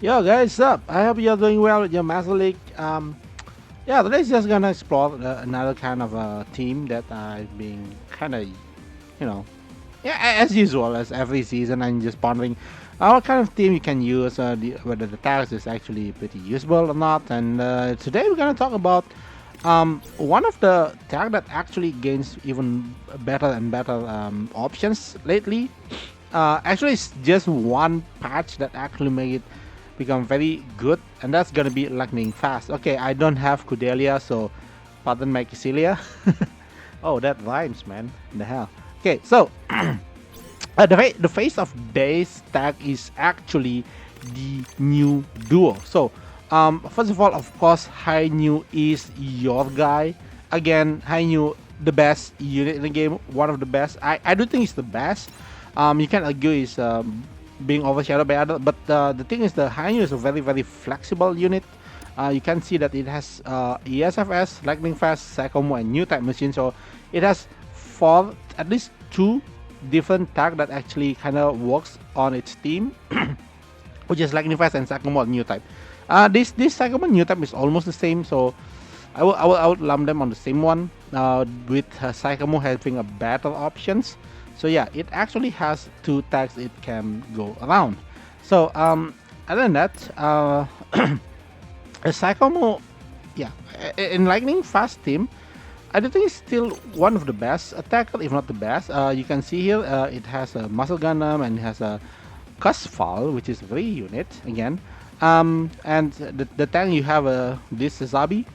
Yo guys, up? I hope you're doing well with your Master League. Yeah, today's just gonna explore another kind of team that I've been kind of, you know, yeah, as usual, as every season. I'm just pondering what kind of team you can use, whether the tags is actually pretty usable or not. And today we're gonna talk about one of the tag that actually gains even better and better options lately. Actually, it's just one patch that actually made it become very good, and that's gonna be lightning fast. Okay, I don't have kudelia, so pardon my Cecilia. Oh, that rhymes, man. The hell. Okay, so the face of days tag is actually the new duo. So first of all, of course, High New is your guy. Again, High New, the best unit in the game, one of the best. I do think it's the best. You can argue is being overshadowed by other, but the thing is, the High New is a very flexible unit. You can see that it has ESFS, Lightning Fast, Psychomo, and new type machine. So it has four, at least two different tag that actually kind of works on its team, which is Lightning Fast and Psychomo new type. This Psychomo new type is almost the same, so I would lump them on the same one. With Psychomo having a better options. So yeah, it actually has two tags it can go around. So other than that, Psychomo, yeah, in Lightning Fast team, I do think it's still one of the best attacker, if not the best. You can see here, it has a Muscle Gundam and it has a Cusfall, which is very unit again. And the tank you have this Sazabi,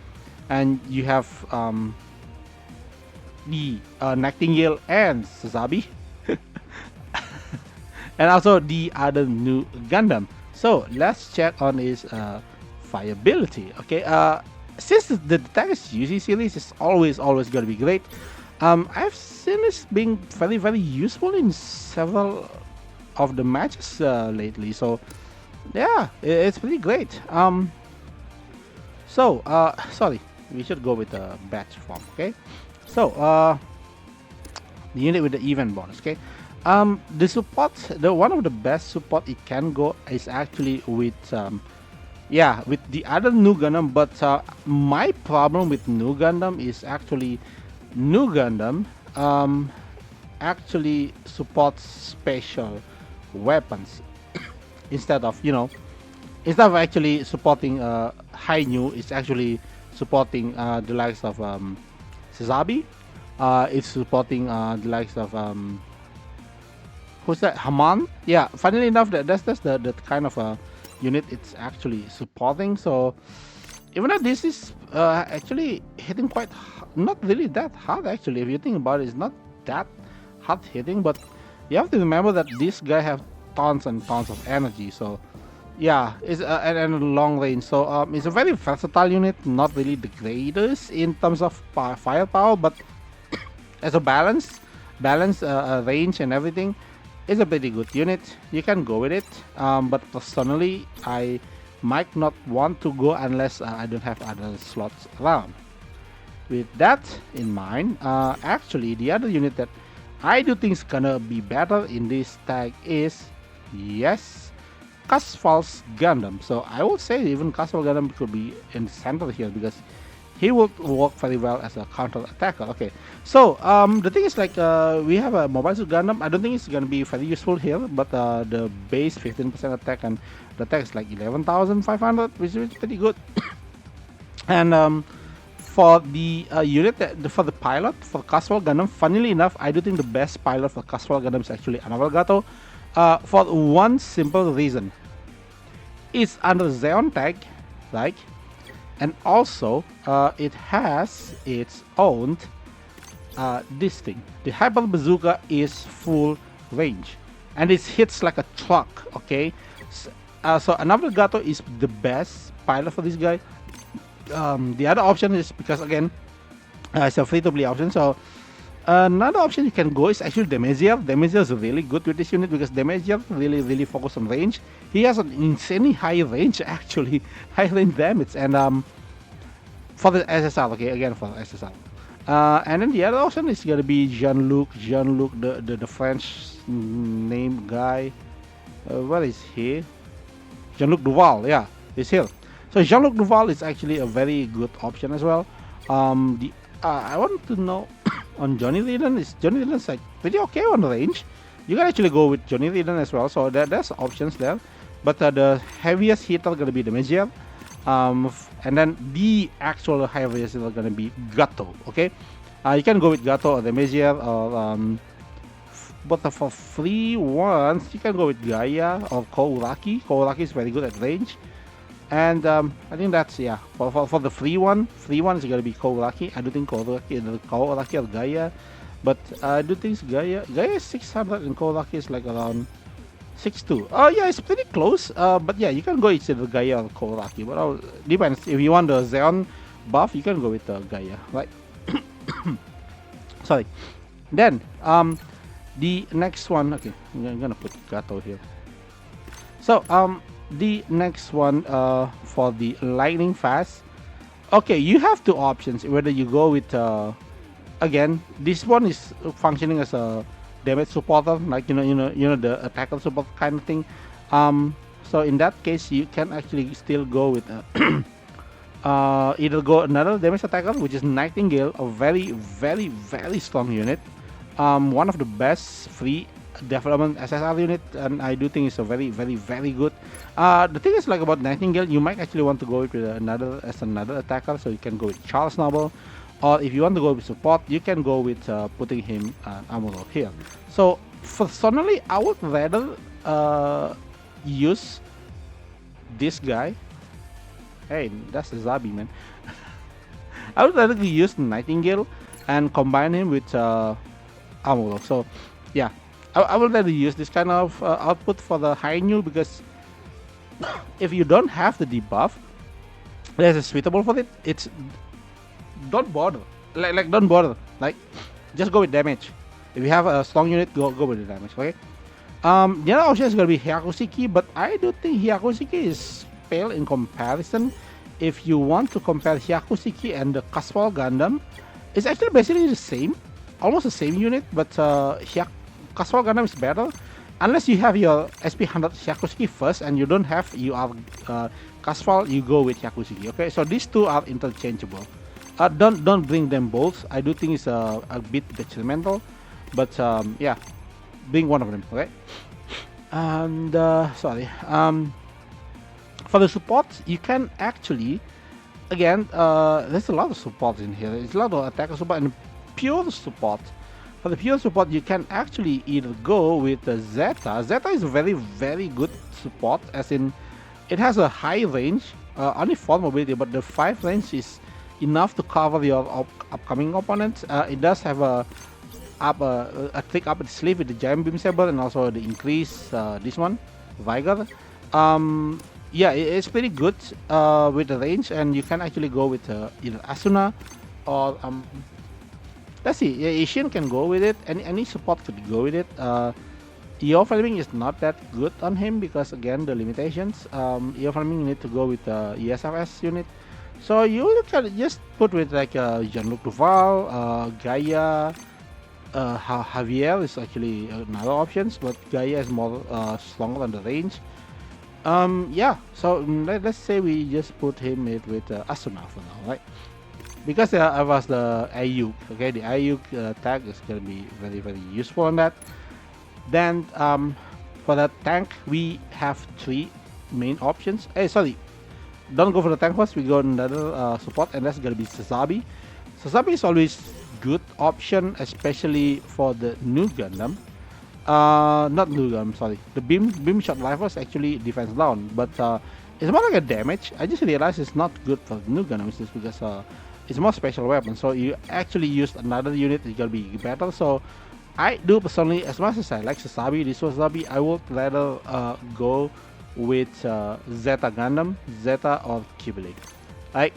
and you have the Nightingale and Sazabi, and also the other new Gundam. So let's check on his fireability. Okay, since the tag is UC series, is always gonna be great. I've seen this being very useful in several of the matches lately. So yeah, it's pretty great. Sorry, we should go with the batch form. Okay, so the unit with the event bonus. Okay, the support, the one of the best support it can go is actually with yeah, with the other new Gundam. But my problem with new Gundam is actually new Gundam actually supports special weapons instead of instead of actually supporting high new. It's actually supporting the likes of Sazabi. It's supporting the likes of who's that, Haman. Yeah, funnily enough, that's the kind of unit it's actually supporting. So even though this is actually hitting quite not really that hard, actually, if you think about it, it's not that hard hitting, but you have to remember that this guy have tons and tons of energy. So yeah, it's and long range. So it's a very versatile unit, not really the greatest in terms of firepower, but as a balance range and everything, it's a pretty good unit. You can go with it, but personally, I might not want to go unless I don't have other slots around. With that in mind, actually, the other unit that I do think is gonna be better in this tag is, yes, Casfal's Gundam. So I would say even Casfal Gundam could be in the center here because he will work very well as a counter attacker. Okay, so the thing is, like, we have a mobile suit Gundam. I don't think it's gonna be very useful here, but the base 15% attack and the attack is like 11,500, which is pretty good. And for the unit for the pilot for Caswell Gundam, funnily enough, I do think the best pilot for Caswell Gundam is actually Anavalgato, for one simple reason. It's under Xeon tag, right? And also it has its own this thing. The Hyper Bazooka is full range and it hits like a truck. Okay, so Anavalgato is the best pilot for this guy. The other option is, because again it's a free-to-play option, so another option you can go is actually Demazier. Demazier is really good with this unit because Demazier really focus on range. He has an insanely high range, actually high range damage, and for the SSR, okay, again for SSR. And then the other option is gonna be Jean-Luc, the French name guy. Where is he? Jean-Luc Duval, yeah, is here. So Jean-Luc Duval is actually a very good option as well. The I want to know on Johnny Lydon, is Johnny Lydon's like pretty okay on the range. You can actually go with Johnny Lydon as well. So there's options there, but the heaviest hitter gonna be the Mezier. And then the actual heaviest hitter gonna be Gatto. Okay, you can go with Gatto or the Mezier or but for free ones, you can go with Gaia or Kouraki. Kouraki is very good at range. And I think that's, yeah, for the free one is gonna be Kouraki. I do think Kouraki or Gaia, but I do think Gaia is 600 and Kouraki is like around 6.2. Oh yeah, it's pretty close. But yeah, you can go either Gaia or Kouraki, but depends. If you want the Xeon buff, you can go with Gaia, right? Sorry. Then the next one, okay, I'm gonna put Gato here. So the next one for the lightning fast. Okay, you have two options. Whether you go with again, this one is functioning as a damage supporter, like the attacker support kind of thing. So in that case, you can actually still go with either go another damage attacker, which is Nightingale, a very very very strong unit. One of the best free development SSR unit, and I do think it's a very very very good. The thing is, like, about Nightingale, you might actually want to go with another attacker, so you can go with Charles Noble, or if you want to go with support, you can go with putting him Amuro here. So personally, I would rather use this guy. Hey, that's Zabi, man. I would rather use Nightingale and combine him with Amuro. So yeah, I would rather use this kind of output for the high new, because if you don't have the debuff, there's a suitable for it. It's don't bother. Like don't bother. Like, just go with damage. If you have a strong unit, go with the damage. Okay. The other option is gonna be Hyakushiki, but I do think Hyakushiki is pale in comparison. If you want to compare Hyakushiki and the Caswell Gundam, it's actually basically the same, almost the same unit, but Caswell Gundam is better. Unless you have your SP100 Hyakushiki first and you don't have Caswell, you go with Hyakushiki. Okay, so these two are interchangeable. Don't bring them both. I do think it's a bit detrimental, but yeah, bring one of them. Okay, and sorry. For the support, you can actually, again, there's a lot of support in here. There's a lot of attacker support and pure support. For the pure support, you can actually either go with Zeta. Zeta is a very, very good support, as in it has a high range, only 4 mobility, but the 5 range is enough to cover your upcoming opponents. It does have a trick up its sleeve with the Giant Beam Saber, and also the increase, this one, Vigor. Yeah, it's pretty good with the range, and you can actually go with either Asuna or let's see, yeah, Ishin can go with it. Any support could go with it. EO farming is not that good on him because, again, the limitations. EO farming, you need to go with the ESFS unit. So you can just put with like Jean-Luc Duval, Gaia, Javier is actually another options, but Gaia is more stronger on the range. Yeah, so let's say we just put him with Asuna for now, right? Because I was the Ayuk, okay, the Ayuk tag is going to be very, very useful on that. Then for the tank, we have 3 main options. Hey, sorry, don't go for the tank first, we go another support, and that's going to be Sazabi. Sazabi is always good option, especially for the new Gundam. Not new Gundam, sorry. The beam shot rifles actually defense down, but it's more like a damage. I just realized it's not good for new Gundam, just because it's more special weapon. So you actually use another unit, it's gonna be better. So I do personally, as much as I like Sazabi, this Sazabi, I would rather go with Zeta Gundam, Zeta or Kibele. Like,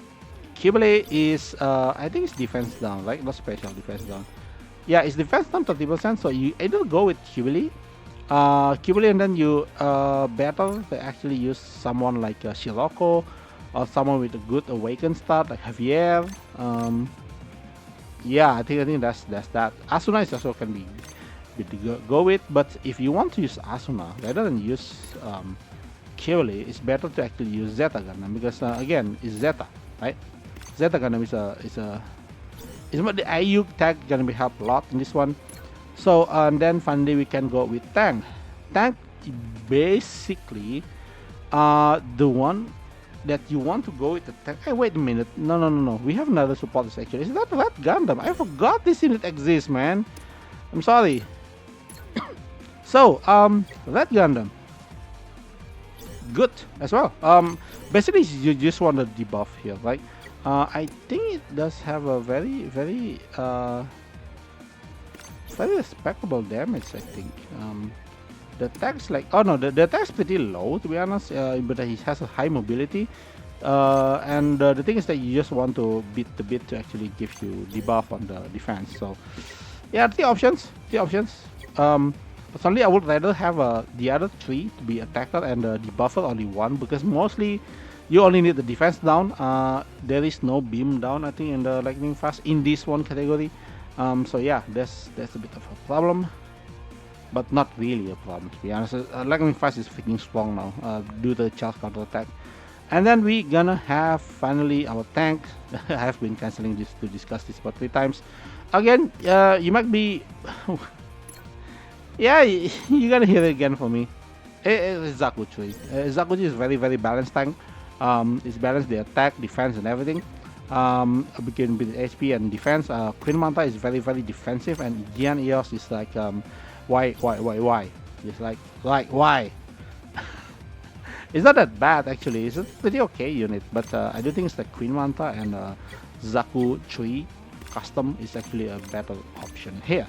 Kibele is, I think it's defense down, right? Not special, defense down. Yeah, it's defense down 30%, so you either go with Kibele, and then you better to actually use someone like Shiroko, or someone with a good awakened start like Javier. Yeah, I think that's that. Asuna is also can be good to go with, but if you want to use Asuna rather than use clearly it's better to actually use Zeta Gundam because again it's Zeta, right? Zeta Gundam is what the IU tag gonna be help a lot in this one. So and then finally we can go with tank. Tank basically the one that you want to go with the tank. Hey, wait a minute. No. We have another support actually. Is that Gundam? I forgot this unit exists, man. I'm sorry. So that Gundam. Good as well. Basically you just want a debuff here, right? I think it does have a very respectable damage. I think the attack's like, oh no, the attack's pretty low to be honest, but he has a high mobility, and the thing is that you just want to beat the bit to actually give you debuff on the defense. So yeah, three options. Personally, I would rather have the other three to be attacker and the debuffer only one, because mostly you only need the defense down. There is no beam down, I think, in the lightning fast in this one category. So yeah, that's a bit of a problem, but not really a problem to be honest. Lightning fast is freaking strong now due to the charge counter attack. And then we gonna have finally our tank. I have been canceling this to discuss this about 3 times. Again, you might be yeah, you're gonna hear it again for me. It's Zakuchi. Zakuchi is very balanced tank. It's balanced the attack, defense, and everything. Between HP and defense. Queen Manta is very defensive, and Dian Eos is like why? It's like why? It's not that bad actually. It's a pretty okay unit, but I do think it's the Queen Manta and Zakuchi custom is actually a better option here.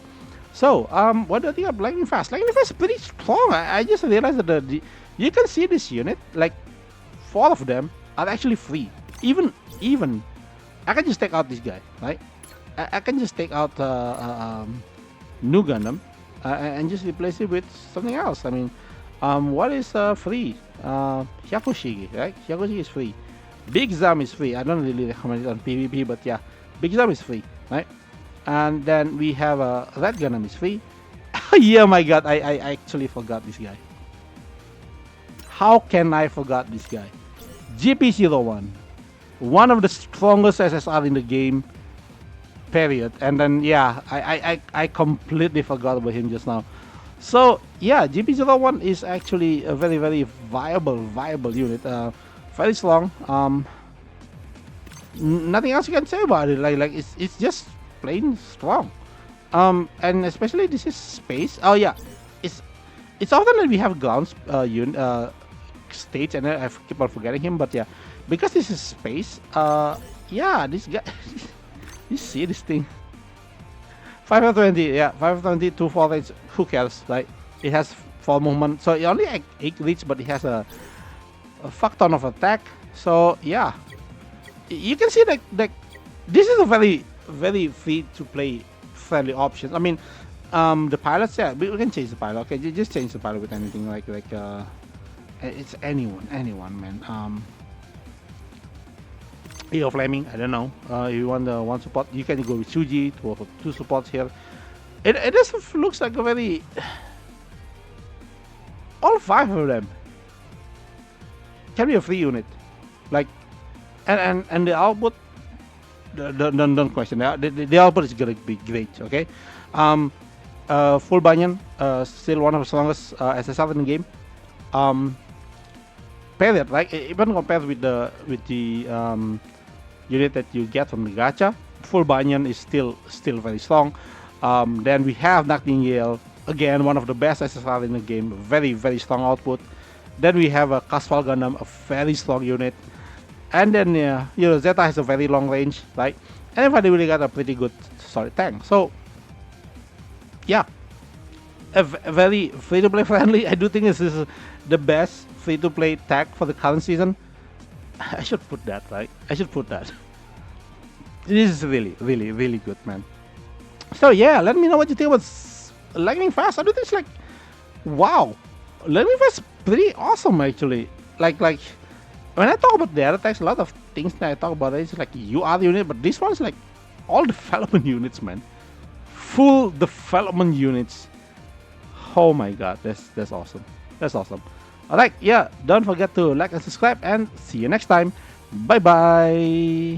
So, what do you think of Lightning Fast? Lightning Fast is pretty strong. I just realized that you can see this unit, like 4 of them are actually free. Even I can just take out this guy, right? I can just take out New Gundam and just replace it with something else. I mean, what is free? Hyakushigi, right? Hyakushigi is free. Big Zam is free. I don't really recommend it on PvP, but yeah, Big Zam is free, right? And then we have Red Gundam is free. Yeah, my god, I actually forgot this guy. How can I forgot this guy? GP01, one of the strongest SSR in the game, period. And then yeah, I completely forgot about him just now. So yeah, GP01 is actually a very viable unit. Very strong. Nothing else you can say about it. Like it's just plain strong. And especially this is space. Oh yeah, it's often that we have ground stage, and I keep on forgetting him. But yeah, because this is space. Yeah, this guy. You see this thing? 520, yeah, 520, 2 range. Who cares, right? It has 4 movement, so it only 8 reach, but it has a fuck ton of attack. So yeah, you can see that this is a very free to play friendly option. I mean, the pilots, yeah, we can change the pilot. Okay, just change the pilot with anything like it's anyone, man. Eo Flaming, I don't know. If you want the 1 support, you can go with Shuji to 2 supports here. It just looks like a very all 5 of them can be a free unit, like and the output. Don't question the output is gonna be great. Okay, full Banyan, still one of the strongest SSR in the game. Period, right? Even compared with the unit that you get from the gacha, full Banyan is still very strong. Then we have Nightingale, again one of the best SSR in the game, very strong output. Then we have a Casval Gundam, a very strong unit. And then Zeta has a very long range, right? And everybody really got a pretty good solid tank. So yeah, a very free-to-play friendly. I do think this is the best free-to-play tag for the current season. I should put that, right? I should put that. This is really good, man. So yeah, let me know what you think about Lightning Fast. I do think it's like, wow, Lightning Fast is pretty awesome actually. Like when I talk about the other tags, a lot of things that I talk about is like UR unit, but this one's like all development units, man. Full development units. Oh my god, that's awesome. That's awesome. Alright, yeah, don't forget to like and subscribe, and see you next time. Bye bye.